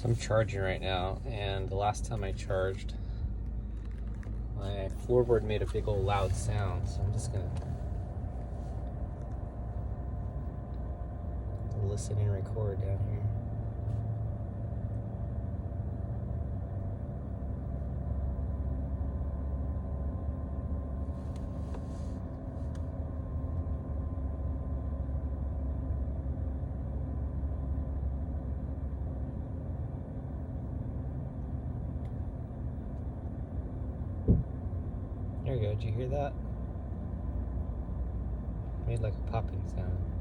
So I'm charging right now, and the last time I charged, my floorboard made a big old loud sound, so I'm just gonna listen and record down here. There you go, did you hear that? Made like a popping sound.